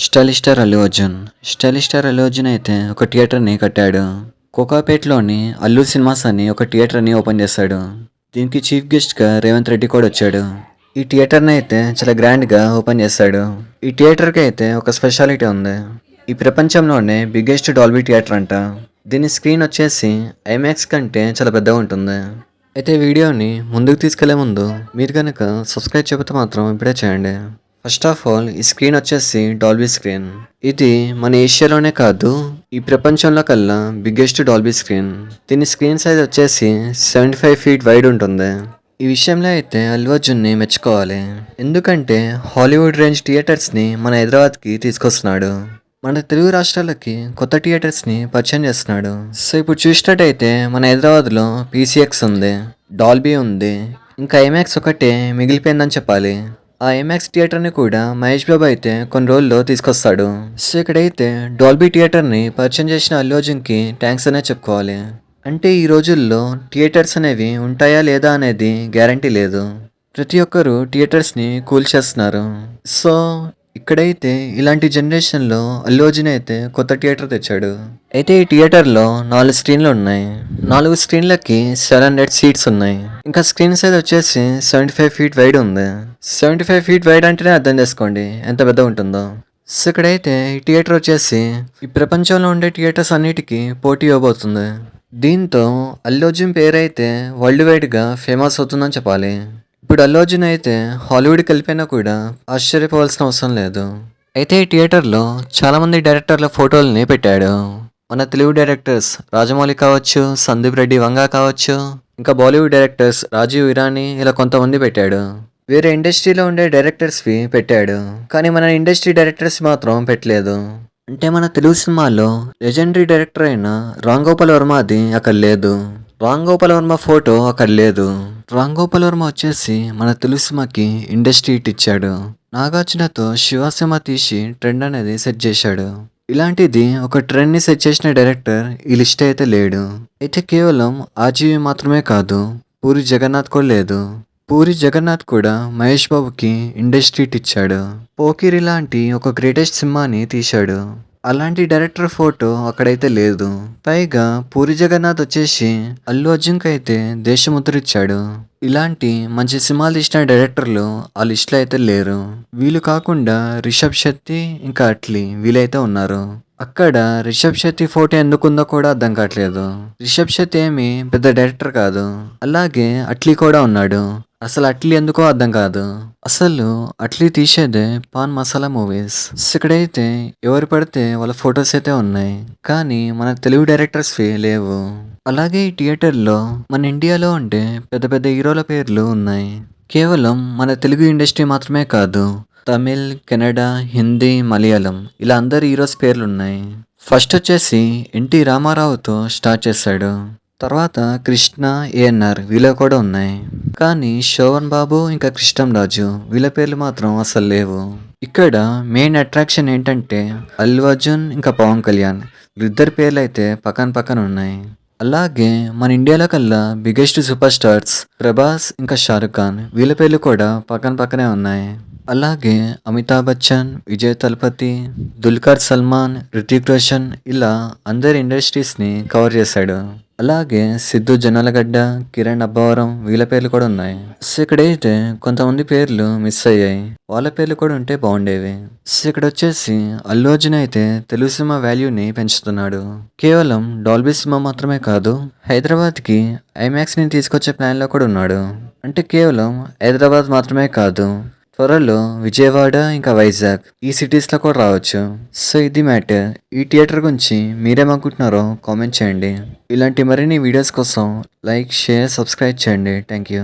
Stylish star Allu Arjun అయితే ఒక థియేటర్ని కట్టాడు. కోకాపేట్లోని అల్లు సినిమాస్ అని ఒక థియేటర్ని ఓపెన్ చేశాడు. దీనికి చీఫ్ గెస్ట్గా రేవంత్ రెడ్డి కూడా వచ్చాడు. ఈ థియేటర్ని అయితే చాలా గ్రాండ్గా ఓపెన్ చేశాడు. ఈ థియేటర్కి అయితే ఒక స్పెషాలిటీ ఉంది. ఈ ప్రపంచంలోనే బిగ్గెస్ట్ డాల్బీ థియేటర్ అంట. దీని స్క్రీన్ వచ్చేసి ఐమాక్స్ కంటే చాలా పెద్దగా ఉంటుంది. అయితే వీడియోని ముందుకు తీసుకెళ్లే ముందు మీరు కనుక సబ్స్క్రైబ్ చేయకపోతే మాత్రం ఇప్పుడే చేయండి. ఫస్ట్ ఆఫ్ ఆల్ ఈ స్క్రీన్ వచ్చేసి డాల్బీ స్క్రీన్. ఇది మన ఏషియాలోనే కాదు, ఈ ప్రపంచంలో కల్లా బిగ్గెస్ట్ డాల్బీ స్క్రీన్. దీని స్క్రీన్ సైజ్ వచ్చేసి 75 feet వైడ్ ఉంటుంది. ఈ విషయంలో అయితే అల్లు అర్జున్ని మెచ్చుకోవాలి. ఎందుకంటే హాలీవుడ్ రేంజ్ థియేటర్స్ని మన హైదరాబాద్కి తీసుకొస్తున్నాడు. మన తెలుగు రాష్ట్రాలకి కొత్త థియేటర్స్ని పరిచయం చేస్తున్నాడు. సో ఇప్పుడు చూసినట్టయితే మన హైదరాబాద్లో పీసీఎక్స్ ఉంది, డాల్బీ ఉంది, ఇంకా ఐమాక్స్ ఒకటే మిగిలిపోయిందని చెప్పాలి. ఆ ఐమాక్స్ థియేటర్ని కూడా మహేష్ బాబు అయితే కొన్ని రోజుల్లో తీసుకొస్తాడు. సో ఇక్కడైతే డాల్బీ థియేటర్ని పరిచయం చేసిన అల్లు అర్జున్కి థ్యాంక్స్ అనే చెప్పుకోవాలి. అంటే ఈ రోజుల్లో థియేటర్స్ అనేవి ఉంటాయా లేదా అనేది గ్యారంటీ లేదు. ప్రతి ఒక్కరు థియేటర్స్ని కూల్చేస్తున్నారు. సో ఇక్కడైతే ఇలాంటి జనరేషన్లో అల్లు అర్జున్ అయితే కొత్త థియేటర్ తెచ్చాడు. అయితే ఈ థియేటర్లో 4 స్క్రీన్లు ఉన్నాయి. 4 స్క్రీన్లకి 700 సీట్స్ ఉన్నాయి. ఇంకా స్క్రీన్ సైజ్ వచ్చేసి 75 feet వైడ్ ఉంది. 75 feet వైడ్ అంటేనే అర్థం చేసుకోండి ఎంత పెద్ద ఉంటుందో. సో ఇక్కడైతే ఈ థియేటర్ వచ్చేసి ఈ ప్రపంచంలో ఉండే థియేటర్స్ అన్నిటికీ పోటీ ఇవ్వబోతుంది. దీంతో అల్లు అర్జున్ పేరైతే వరల్డ్ వైడ్గా ఫేమస్ అవుతుందని చెప్పాలి. ఇప్పుడు అల్లు అర్జున్ అయితే హాలీవుడ్కి వెళ్ళిపోయినా కూడా ఆశ్చర్యపోవాల్సిన అవసరం లేదు. అయితే ఈ థియేటర్లో చాలామంది డైరెక్టర్ల ఫోటోలని పెట్టాడు. మన తెలుగు డైరెక్టర్స్ రాజమౌళి కావచ్చు, సందీప్ రెడ్డి వంగా కావచ్చు, ఇంకా బాలీవుడ్ డైరెక్టర్స్ రాజీవ్ ఇరానీ, ఇలా కొంతమంది పెట్టాడు. వేరే ఇండస్ట్రీలో ఉండే డైరెక్టర్స్వి పెట్టాడు, కానీ మన ఇండస్ట్రీ డైరెక్టర్స్ మాత్రం పెట్టలేదు. అంటే మన తెలుగు సినిమాలో లెజెండరీ డైరెక్టర్ అయిన రామ్ గోపాల్ వర్మది అక్కడ లేదు. రామ్ గోపాల్ వర్మ ఫోటో అక్కడ లేదు. రామ్ గోపాల్ వర్మ వచ్చేసి మన తెలుగు సినిమాకి ఇండస్ట్రీ హిట్ ఇచ్చాడు. నాగార్జునతో శివ సినిమా తీసి ట్రెండ్ అనేది సెట్ చేశాడు. ఇలాంటిది ఒక ట్రెండ్ని సెట్ చేసిన డైరెక్టర్ ఈ లిస్ట్ అయితే లేడు. అయితే కేవలం ఆర్జీవి మాత్రమే కాదు, పూరి జగన్నాథ్ కూడా లేదు. పూరి జగన్నాథ్ కూడా మహేష్ బాబుకి ఇండస్ట్రీ హిట్ ఇచ్చాడు. పోకిరి లాంటి ఒక గ్రేటెస్ట్ సినిమాని తీశాడు. అలాంటి డైరెక్టర్ ఫోటో అక్కడైతే లేదు. పైగా పూరి జగన్నాథ్ వచ్చేసి అల్లు అర్జున్కి అయితే దేశముద్ర ఇచ్చాడు. ఇలాంటి మంచి సినిమాలు తీసిన డైరెక్టర్లు ఆ లిస్ట్లో అయితే లేరు. వీళ్ళు కాకుండా రిషబ్ శెట్టి ఇంకా అట్లీ వీళ్ళైతే ఉన్నారు. అక్కడ రిషబ్ శెట్టి ఫోటో ఎందుకుందో కూడా అర్థం కావట్లేదు. రిషబ్ శెట్టి ఏమి పెద్ద డైరెక్టర్ కాదు. అలాగే అట్లీ కూడా ఉన్నాడు. అసలు అట్లీ ఎందుకో అర్థం కాదు. అసలు అట్లీ తీసేదే పాన్ మసాలా మూవీస్. ఇక్కడైతే ఎవరు పడితే వాళ్ళ ఫొటోస్ అయితే ఉన్నాయి, కానీ మన తెలుగు డైరెక్టర్స్ లేవు. అలాగే ఈ థియేటర్లో మన ఇండియాలో ఉండే పెద్ద పెద్ద హీరోల పేర్లు ఉన్నాయి. కేవలం మన తెలుగు ఇండస్ట్రీ మాత్రమే కాదు, తమిళ్, కెనడా, హిందీ, మలయాళం ఇలా అందరు హీరోస్ పేర్లు ఉన్నాయి. ఫస్ట్ వచ్చేసి ఎన్టీ రామారావుతో స్టార్ట్ చేశాడు. తర్వాత కృష్ణ, ఏఎన్ఆర్ వీళ్ళ కూడా ఉన్నాయి. కానీ శోభన్ బాబు ఇంకా కృష్ణంరాజు వీళ్ళ పేర్లు మాత్రం అసలు లేవు. ఇక్కడ మెయిన్ అట్రాక్షన్ ఏంటంటే అల్లు అర్జున్ ఇంకా పవన్ కళ్యాణ్ వీళ్ళిద్దరి పేర్లు అయితే పక్కన పక్కన ఉన్నాయి. అలాగే మన ఇండియాలో కల్లా బిగ్గెస్ట్ సూపర్ స్టార్స్ ప్రభాస్ ఇంకా షారుఖ్ ఖాన్ వీళ్ళ పేర్లు కూడా పక్కన పక్కనే ఉన్నాయి. అలాగే అమితాబ్ బచ్చన్, విజయ్ తలపతి, దుల్కర్ సల్మాన్, రితిక్ రోషన్ ఇలా అందరి ఇండస్ట్రీస్ని కవర్ చేశాడు. అలాగే సిద్ధు జొన్నలగడ్డ, కిరణ్ అబ్బవరం వీళ్ళ పేర్లు కూడా ఉన్నాయి. సో ఇక్కడైతే కొంతమంది పేర్లు మిస్ అయ్యాయి, వాళ్ళ పేర్లు కూడా ఉంటే బాగుండేవి. సో ఇక్కడ వచ్చేసి అల్లు అర్జున్ అయితే తెలుగు సినిమా వాల్యూని పెంచుతున్నాడు. కేవలం డాల్బీ సినిమా మాత్రమే కాదు, హైదరాబాద్కి ఐమాక్స్ని తీసుకొచ్చే ప్లాన్లో కూడా ఉన్నాడు. అంటే కేవలం హైదరాబాద్ మాత్రమే కాదు, త్వరలో విజయవాడ ఇంకా వైజాగ్ ఈ సిటీస్లో కూడా రావచ్చు. సో ఇది మ్యాటర్. ఈ థియేటర్ గురించి మీరేమనుకుంటున్నారో కామెంట్ చేయండి. ఇలాంటి మరిన్ని వీడియోస్ కోసం లైక్, షేర్, సబ్స్క్రైబ్ చేయండి. Thank you.